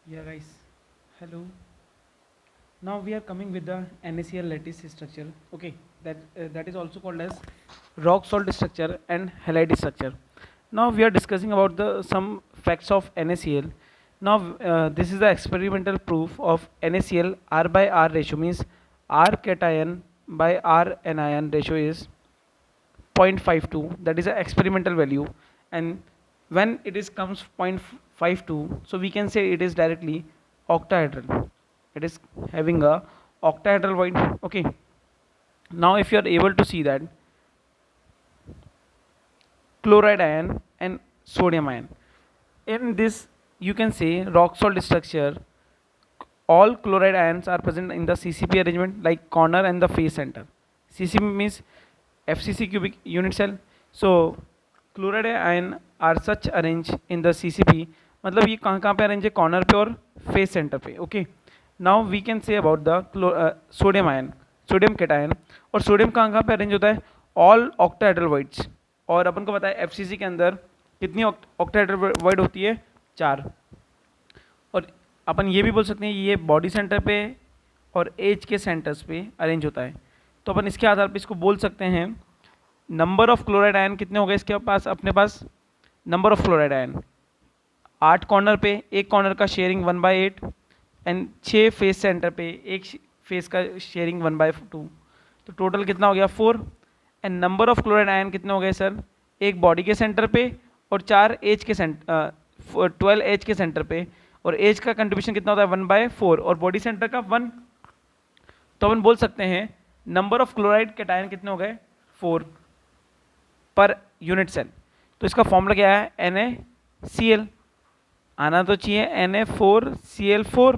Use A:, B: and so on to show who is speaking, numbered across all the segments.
A: Yeah, guys. Hello. Now we are coming with the NaCl lattice structure. Okay, that is also called as rock salt structure and halide structure. Now we are discussing about the some facts of NaCl. Now this is the experimental proof of NaCl R by R ratio means R cation by R anion ratio is 0.52. That is an experimental value, and when it is comes 0.52, so we can say it is directly octahedral. It is having a octahedral void. Okay, now if you are able to see that chloride ion and sodium ion in this, you can say rock salt structure, all chloride ions are present in the CCP arrangement like corner and the face center. CCP means FCC cubic unit cell. So chloride ion are such arranged in the CCP. मतलब ये कहाँ कहाँ पे arrange है, corner पे और face centre पे. Okay, now we can say about the sodium ion, sodium cation. और सोडियम कहाँ कहाँ पे अरेंज होता है, ऑल ऑक्टाहेड्रल वॉइड्स. और अपन को पता है एफसीसी के अंदर कितनी ऑक्टाहेड्रल वॉइड होती है, 4. और अपन ये भी बोल सकते हैं ये बॉडी सेंटर पे और एज के सेंटर्स पे अरेंज होता है. तो अपन इसके आधार पे इसको बोल सकते हैं नंबर ऑफ क्लोराइड आयन कितने हो गए इसके पास, अपने पास number of chloride ion 8 corner पे, एक कॉर्नर का शेयरिंग 1/8 एंड 6 फेस सेंटर पे, एक फेस का शेयरिंग 1/2. तो टोटल कितना हो गया 4. And number of chloride ion कितने हो गए सर, एक बॉडी के सेंटर पे और 4 एज के 12 एज के सेंटर पे. और एज का कंट्रीब्यूशन कितना होता है 1/4 और बॉडी सेंटर का 1. तो अपन बोल सकते हैं नंबर ऑफ क्लोराइड कैटायन कितने हो गए 4 पर यूनिट सेल. तो इसका फॉर्मूला क्या है, NaCl. आना तो चाहिए Na4Cl4.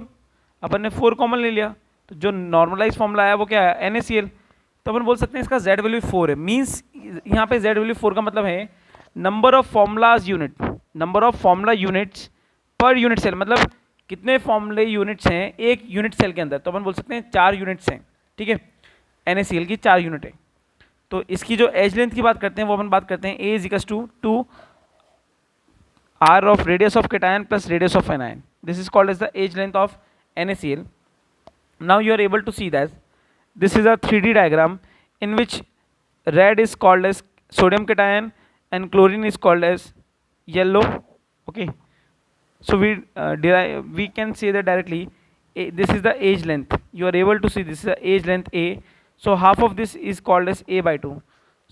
A: अपन ने 4 कॉमन ले लिया, तो जो नॉर्मलाइज फॉर्मूला आया वो क्या है NaCl. तो अपन बोल सकते हैं इसका Z वैल्यू 4 है. मीन्स यहाँ पे Z वैल्यू 4 का मतलब है number of formulas unit, number of formula units per unit cell. मतलब कितने फॉर्मूले यूनिट्स हैं एक यूनिट सेल के अंदर. तो अपन बोल सकते हैं 4 यूनिट्स हैं. ठीक है, NaCl की 4 यूनिट है. तो इसकी जो एज लेंथ की बात करते हैं वो अपन बात करते हैं A = 2 R of radius of cation plus radius of anion. This is called as the age length of NaCl. Now you are able to see that this is a 3D diagram in which red is called as sodium cation and chlorine is called as yellow. Okay, so we can say that directly. This is the age length. You are able to see this is the age length A. So half of this is called as A/2.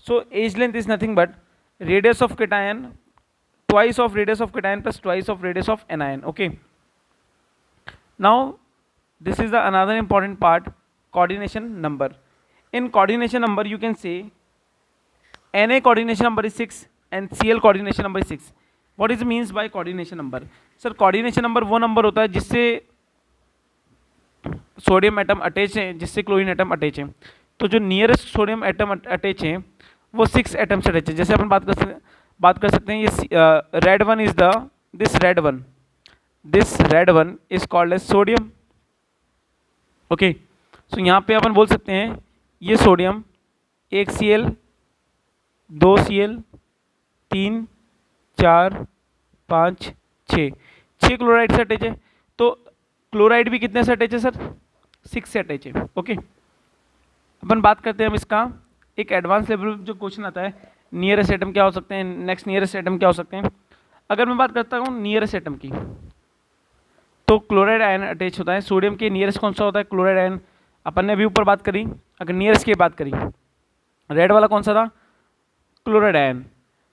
A: So age length is nothing but radius of cation twice of radius of cation plus twice of radius of anion. Okay, now this is the another important part, coordination number. In coordination number you can say Na coordination number is 6 and Cl coordination number is 6. What is means by coordination number? Sir coordination number वो number होता है जिससे sodium atom attach है, जिससे chlorine atom attach है. तो जो nearest sodium atom attach है वो 6 एटम से अटैच है. जैसे अपन बात कर सकते हैं ये red one is the this red one is called as sodium. Okay, so यहाँ पे अपन बोल सकते हैं ये सोडियम 1 Cl 2 Cl 3 4 5 6 क्लोराइड से अटैच है. तो क्लोराइड भी कितने से अटैच है सर, 6 से अटैच है. ओके, अपन बात करते हैं अब इसका एक एडवांस लेवल जो क्वेश्चन आता है, नियरेस्ट एटम क्या हो सकते हैं, नेक्स्ट नियरेस्ट एटम क्या हो सकते हैं. अगर मैं बात करता हूँ नियरेस्ट एटम की, तो क्लोराइड आयन अटैच होता है. सोडियम के नियरेस्ट कौन सा होता है, क्लोराइड आयन. अपन ने अभी ऊपर बात करी, अगर नियरेस्ट की बात करी, रेड वाला कौन सा था, क्लोराइड आयन.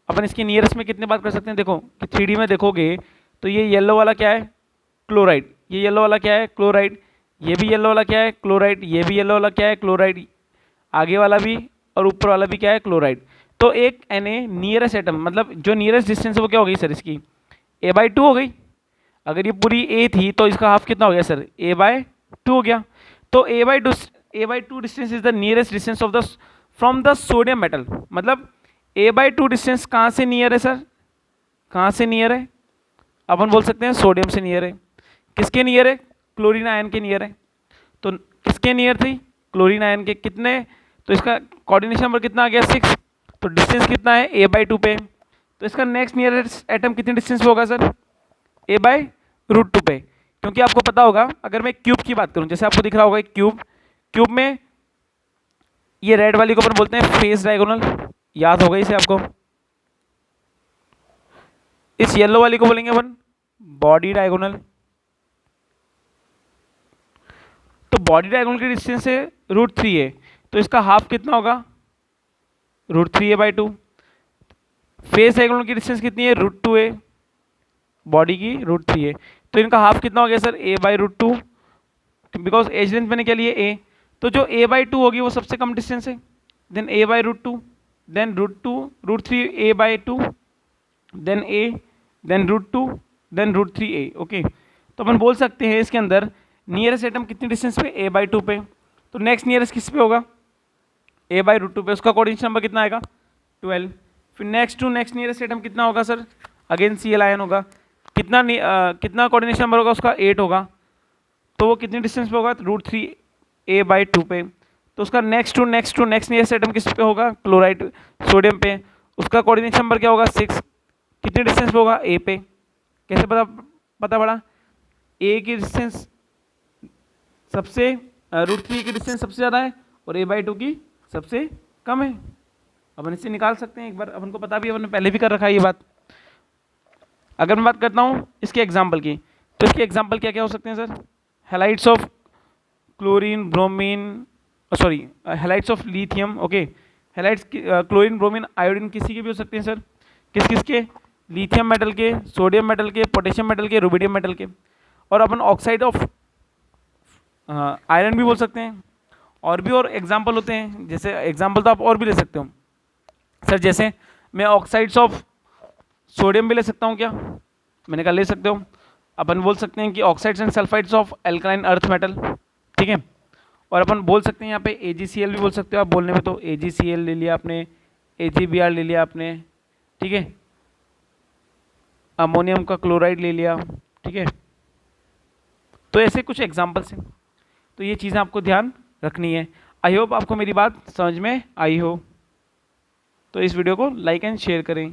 A: अपन इसके नियरेस्ट में कितने बात कर सकते हैं, देखो कि 3D में देखोगे तो ये येलो वाला क्या है, क्लोराइड. ये येलो वाला क्या है, क्लोराइड. ये भी येलो वाला क्या है, क्लोराइड. ये भी येलो वाला क्या है, क्लोराइड. आगे वाला भी और ऊपर वाला भी क्या है, क्लोराइड. तो एक Na नियरेस्ट एटम, मतलब जो नियरेस्ट डिस्टेंस है वो क्या हो गई सर, इसकी A/2 हो गई. अगर ये पूरी A थी तो इसका हाफ कितना हो गया सर, A/2 हो गया. तो A/2 distance is the nearest distance of the from the sodium metal. मतलब A/2 डिस्टेंस कहाँ से नियर है सर, कहाँ से नियर है, अपन बोल सकते हैं सोडियम से नियर है. किसके नियर है, क्लोरीन आयन के नियर है. तो किसके नियर थी, क्लोरीन आयन के. कितने, तो इसका कोऑर्डिनेशन नंबर कितना आ गया 6. तो डिस्टेंस कितना है A/2 पे. तो इसका नेक्स्ट नियरेस्ट एटम कितने डिस्टेंस पे होगा सर, A/√2 पे. क्योंकि आपको पता होगा, अगर मैं क्यूब की बात करूं, जैसे आपको दिख रहा होगा एक क्यूब, क्यूब में ये रेड वाली को अपन बोलते हैं फेस डायगोनल, याद होगा इसे आपको। इस येलो वाली को बोलेंगे अपन बॉडी डायगोनल। तो बॉडी डायगोनल की डिस्टेंस है √3 है, तो इसका हाफ कितना होगा, √3a/2। फेस डायगोनल की डिस्टेंस कितनी है, √2a, बॉडी की √3 है, तो इनका हाफ कितना हो गया sir, a/√2, because as length मैंने क्या लिया a, तो जो a/2 होगी वो सबसे कम डिस्टेंस है, then a/√2, then √2, √3a/2, then a, then √2, then √3a। Okay, तो अपन बोल सकते हैं इसके अंदर नियरेस्ट एटम कितनी डिस्टेंस पे, a/2 पे, तो नेक्स्ट नियरेस्ट किस पे होगा, a/√2 पे, उसका कोऑर्डिनेशन नंबर कितना आएगा, 12। फिर next to next nearest atom कितना होगा सर, अगेन Cl आयन होगा, कितना कोऑर्डिनेशन नंबर होगा उसका, 8 होगा, तो वो कितनी डिस्टेंस पे होगा, √3a/2 पे। तो उसका next to next nearest atom किस पे होगा, क्लोराइड सोडियम पे, उसका कोऑर्डिनेशन नंबर क्या होगा, 6, कितनी डिस्टेंस पे होगा, a पे। कैसे पता पड़ा, a की डिस्टेंस सबसे √3 की डिस्टेंस सबसे ज़्यादा है और a/2 की सबसे कम है। अपन इससे निकाल सकते हैं, एक बार अपन को पता भी है, अपन ने पहले भी कर रखा है ये बात। अगर मैं बात करता हूँ इसके एग्जाम्पल की, तो इसके एग्जाम्पल क्या क्या हो सकते हैं sir, halides of chlorine bromine, sorry halides of lithium, okay, halides chlorine bromine iodine किसी के भी हो सकते हैं सर, किस किस के, लिथियम मेटल के, सोडियम मेटल के, पोटेशियम मेटल के, रुबिडियम मेटल के। और अपन ऑक्साइड ऑफ आयरन भी बोल सकते हैं, और भी और एग्जाम्पल होते हैं, जैसे एग्जाम्पल तो आप और भी ले सकते हो सर, जैसे मैं ऑक्साइड्स ऑफ सोडियम भी ले सकता हूँ क्या, मैंने कहा ले सकते हो। अपन बोल सकते हैं कि oxides and sulphides of alkaline earth metal, ठीक है। और अपन बोल सकते हैं यहाँ पे AgCl भी बोल सकते हो आप बोलने में, तो AgCl ले लिया आपने, AgBr ले लिया आपने, ठीक है, अमोनियम का क्लोराइड ले लिया, ठीक है। तो ऐसे कुछ एग्जाम्पल्स हैं, तो ये चीज़ें आपको ध्यान रखनी है। आई होप आपको मेरी बात समझ में आई हो, तो इस वीडियो को लाइक एंड शेयर करें।